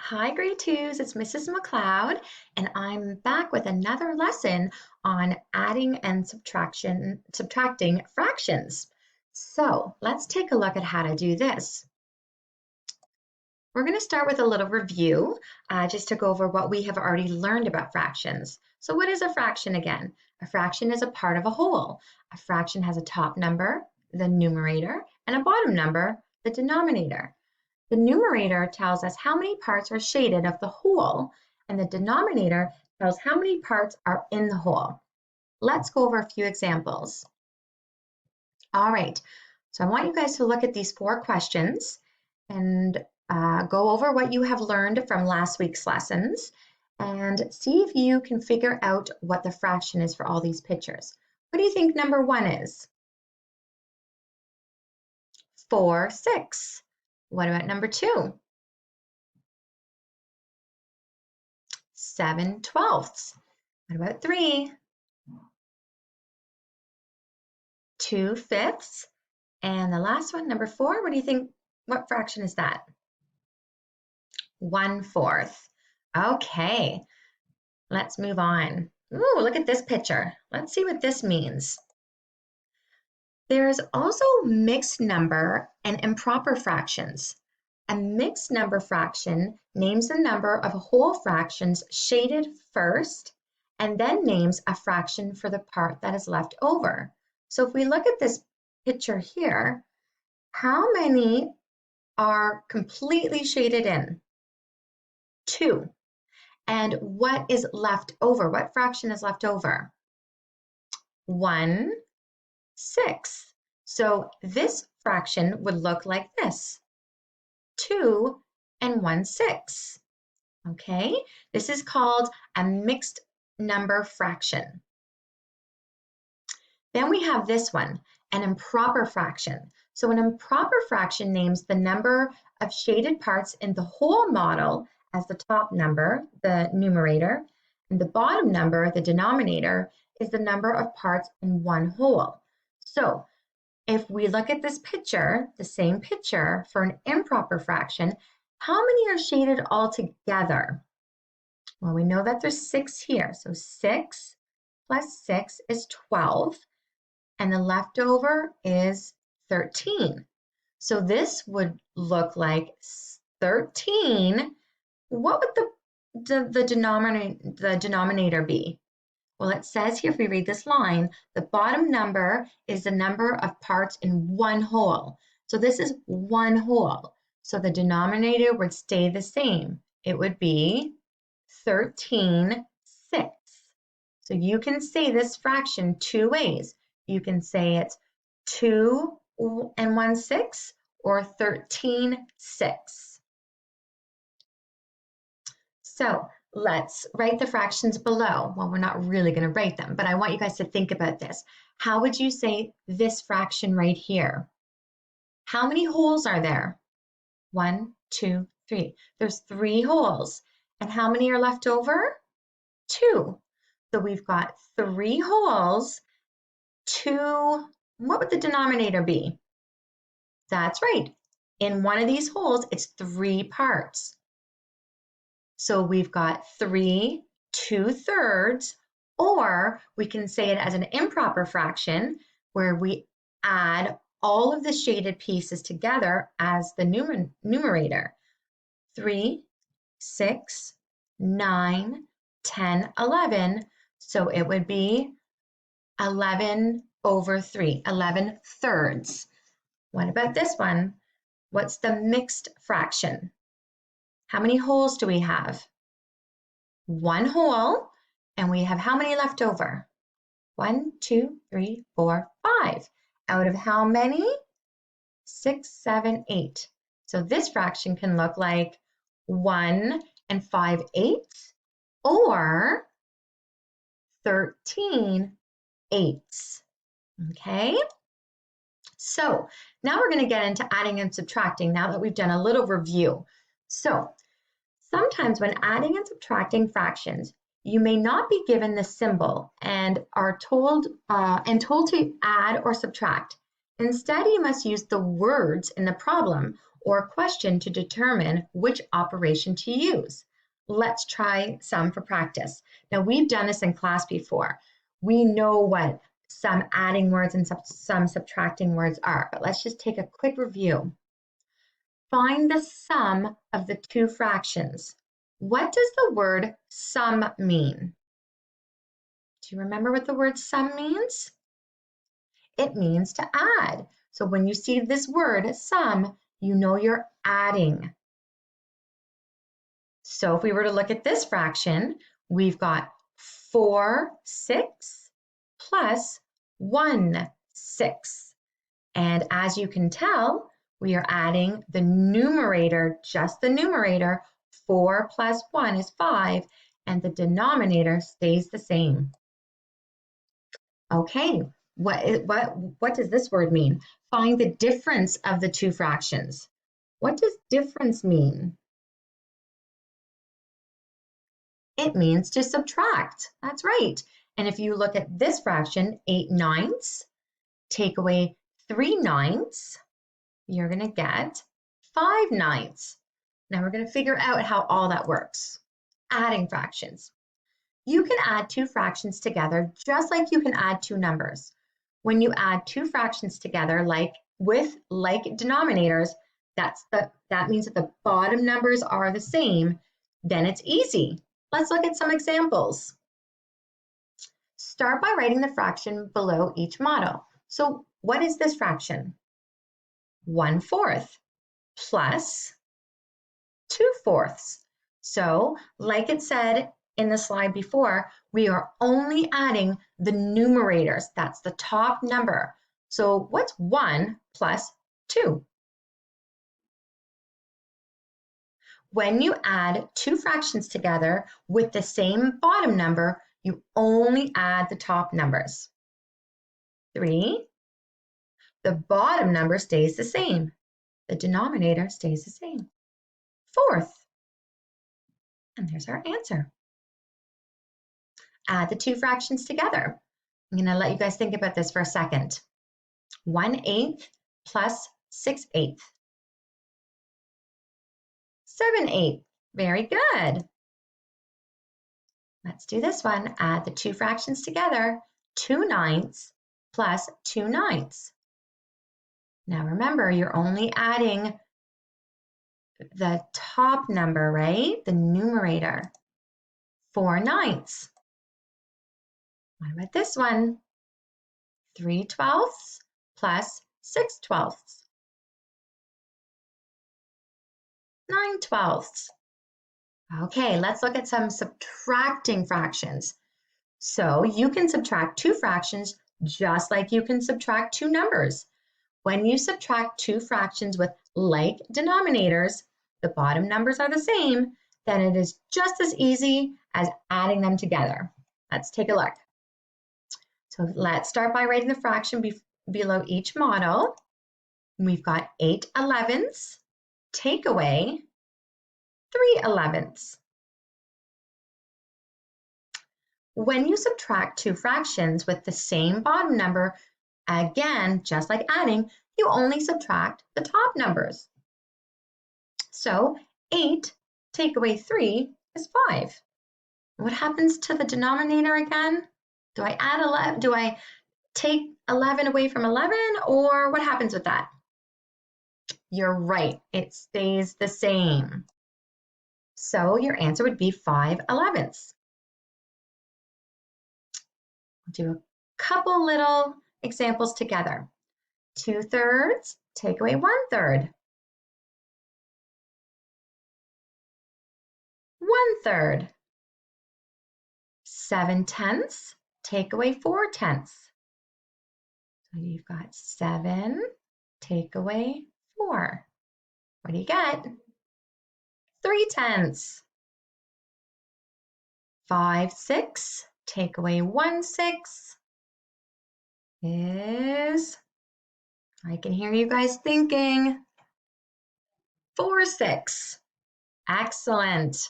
Hi, grade twos, it's Mrs. McLeod, and I'm back with another lesson on adding and subtracting fractions. So let's take a look at how to do this. We're going to start with a little review, just to go over what we have already learned about fractions. So what is a fraction again? A fraction is a part of a whole. A fraction has a top number, the numerator, and a bottom number, the denominator. The numerator tells us how many parts are shaded of the whole, and the denominator tells how many parts are in the whole. Let's go over a few examples. All right, so I want you guys to look at these 4 questions and go over what you have learned from last week's lessons and see if you can figure out what the fraction is for all these pictures. What do you think number 1 is? 4/6. What about number 2? 7/12. What about 3? 2/5. And the last one, number 4, what do you think? What fraction is that? 1/4. Okay, let's move on. Ooh, look at this picture. Let's see what this means. There's also mixed number and improper fractions. A mixed number fraction names the number of whole fractions shaded first and then names a fraction for the part that is left over. So if we look at this picture here, how many are completely shaded in? 2. And what is left over? What fraction is left over? 1/6. So this fraction would look like this. 2 and 1/6. Okay, this is called a mixed number fraction. Then we have this one, an improper fraction. So an improper fraction names the number of shaded parts in the whole model as the top number, the numerator, and the bottom number, the denominator, is the number of parts in one whole. So if we look at this picture, the same picture for an improper fraction, how many are shaded all together? Well, we know that there's 6 here. So 6 plus 6 is 12. And the leftover is 13. So this would look like 13. What would the denominator be? Well, it says here, if we read this line, the bottom number is the number of parts in one whole. So this is one whole. So the denominator would stay the same. It would be 13/6. So you can say this fraction 2 ways. You can say it's 2 and 1/6 or 13/6. So let's write the fractions below. Well, we're not really going to write them, but I want you guys to think about this. How would you say this fraction right here? How many holes are there? 1, 2, 3. There's 3 holes. And how many are left over? 2. So we've got 3 holes. 2, what would the denominator be? That's right. In one of these holes, it's 3 parts. So we've got 3 2/3, or we can say it as an improper fraction where we add all of the shaded pieces together as the numerator. 3, 6, 9, 10, 11. So it would be 11/3, 11/3. What about this one? What's the mixed fraction? How many holes do we have? 1 hole, and we have how many left over? 1, 2, 3, 4, 5. Out of how many? 6, 7, 8. So this fraction can look like 1 5/8 or 13/8. Okay? So now we're going to get into adding and subtracting now that we've done a little review. So sometimes when adding and subtracting fractions, you may not be given the symbol and are told to add or subtract. Instead, you must use the words in the problem or question to determine which operation to use. Let's try some for practice. Now, we've done this in class before. We know what some adding words and some subtracting words are, but let's just take a quick review. Find the sum of the two fractions. What does the word sum mean? Do you remember what the word sum means? It means to add. So when you see this word sum, you know you're adding. So if we were to look at this fraction, we've got 4/6 plus 1/6. And as you can tell, we are adding the numerator, just the numerator. 4 plus 1 is 5, and the denominator stays the same. Okay, what does this word mean? Find the difference of the two fractions. What does difference mean? It means to subtract. That's right. And if you look at this fraction, 8/9, take away 3/9, you're going to get 5/9. Now we're going to figure out how all that works. Adding fractions. You can add two fractions together just like you can add two numbers. When you add two fractions together with like denominators, that means that the bottom numbers are the same, then it's easy. Let's look at some examples. Start by writing the fraction below each model. So what is this fraction? 1/4 plus 2/4. So like it said in the slide before, we are only adding the numerators. That's the top number. So what's 1 plus 2? When you add two fractions together with the same bottom number, you only add the top numbers. 3, the bottom number stays the same. The denominator stays the same. 4th, and there's our answer. Add the two fractions together. I'm going to let you guys think about this for a second. 1/8 plus 6/8. 7/8. Very good. Let's do this one. Add the two fractions together. 2/9 plus 2/9. Now remember, you're only adding the top number, right? The numerator. 4/9. What about this one? 3/12 plus 6/12. 9/12. Okay, let's look at some subtracting fractions. So you can subtract two fractions just like you can subtract two numbers. When you subtract two fractions with like denominators, the bottom numbers are the same, then it is just as easy as adding them together. Let's take a look. So let's start by writing the fraction below each model. We've got 8/11, take away 3/11. When you subtract two fractions with the same bottom number, again, just like adding, you only subtract the top numbers. So 8 take away 3 is 5. What happens to the denominator again? Do I add 11? Do I take 11 away from 11, or what happens with that? You're right, it stays the same. So your answer would be 5/11. We'll do a couple little examples together. 2/3 take away 1/3. 1/3. 7/10 take away 4/10. So you've got 7 take away 4. What do you get? 3/10. 5/6 take away 1/6 is, I can hear you guys thinking, 4/6. Excellent.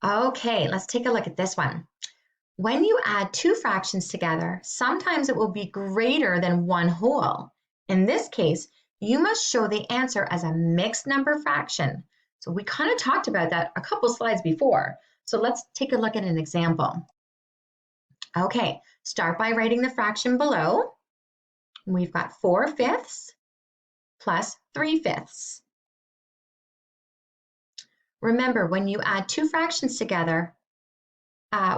Okay, let's take a look at this one. When you add two fractions together, sometimes it will be greater than one whole. In this case, you must show the answer as a mixed number fraction. So we kind of talked about that a couple slides before. So let's take a look at an example. Okay, start by writing the fraction below. We've got 4/5 plus 3/5. Remember, when you add two fractions together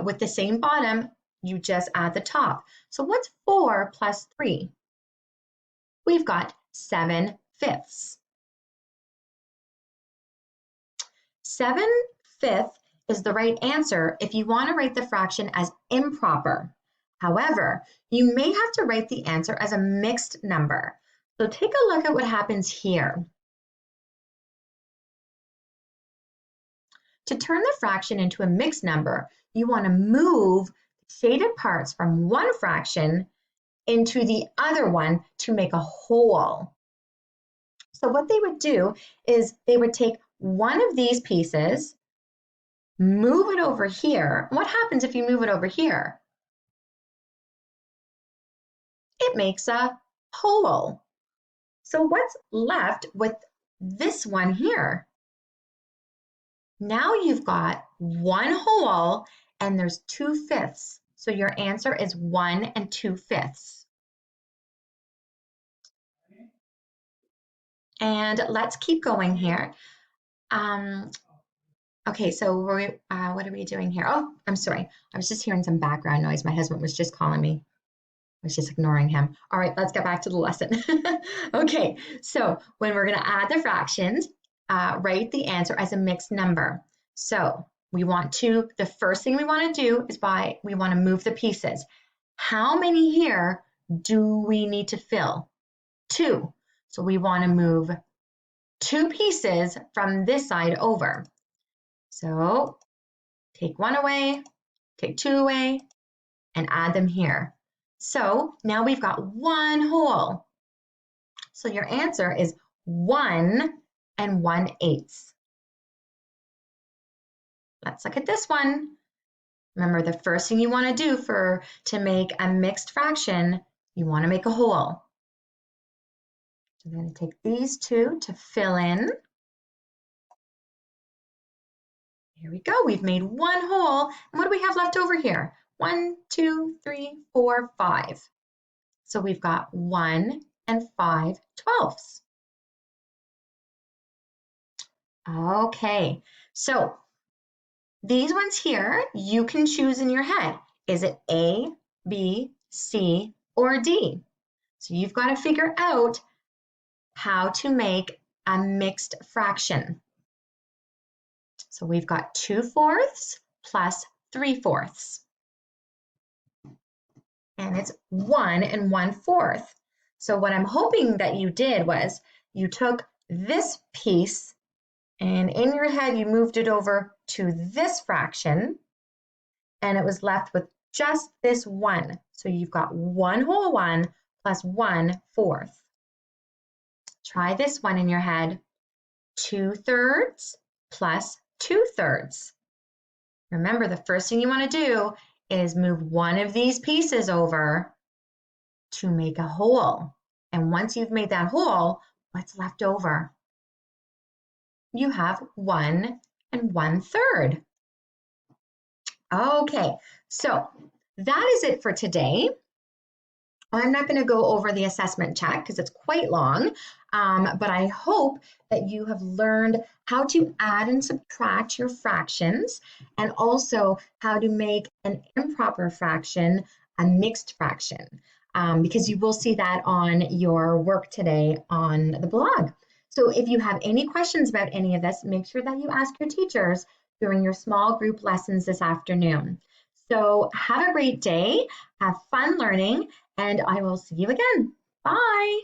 with the same bottom, you just add the top. So what's 4 plus 3? We've got 7/5. 7/5 is the right answer if you want to write the fraction as improper. However, you may have to write the answer as a mixed number. So take a look at what happens here. To turn the fraction into a mixed number, you want to move shaded parts from one fraction into the other one to make a whole. So what they would do is they would take one of these pieces, move it over here. What happens if you move it over here? It makes a whole. So what's left with this one here? Now you've got one whole and there's 2/5. So your answer is 1 2/5. And let's keep going here. Okay, so what are we doing here? Oh, I'm sorry. I was just hearing some background noise. My husband was just calling me. I was just ignoring him. All right, let's get back to the lesson. Okay, so when we're going to add the fractions, write the answer as a mixed number. So the first thing we want to do is we want to move the pieces. How many here do we need to fill? 2. So we want to move 2 pieces from this side over. So take 1 away, take 2 away, and add them here. So now we've got 1 whole. So your answer is 1 1/8. Let's look at this one. Remember, the first thing you want to do to make a mixed fraction, you want to make a whole. So we're going to take these 2 to fill in. Here we go. We've made 1 whole. And what do we have left over here? 1, 2, 3, 4, 5. So we've got 1 5/12. Okay, so these ones here, you can choose in your head. Is it A, B, C, or D? So you've got to figure out how to make a mixed fraction. So we've got 2/4 plus 3/4. And it's 1 1/4. So what I'm hoping that you did was you took this piece and in your head you moved it over to this fraction and it was left with just this 1. So you've got 1 whole 1 plus 1/4. Try this one in your head. 2/3 plus 2/3. Remember, the first thing you want to do is move one of these pieces over to make a whole. And once you've made that whole, what's left over? You have 1 1/3. Okay, so that is it for today. I'm not going to go over the assessment check because it's quite long, but I hope that you have learned how to add and subtract your fractions and also how to make an improper fraction a mixed fraction, because you will see that on your work today on the blog. So if you have any questions about any of this, make sure that you ask your teachers during your small group lessons this afternoon. So have a great day, have fun learning, and I will see you again. Bye.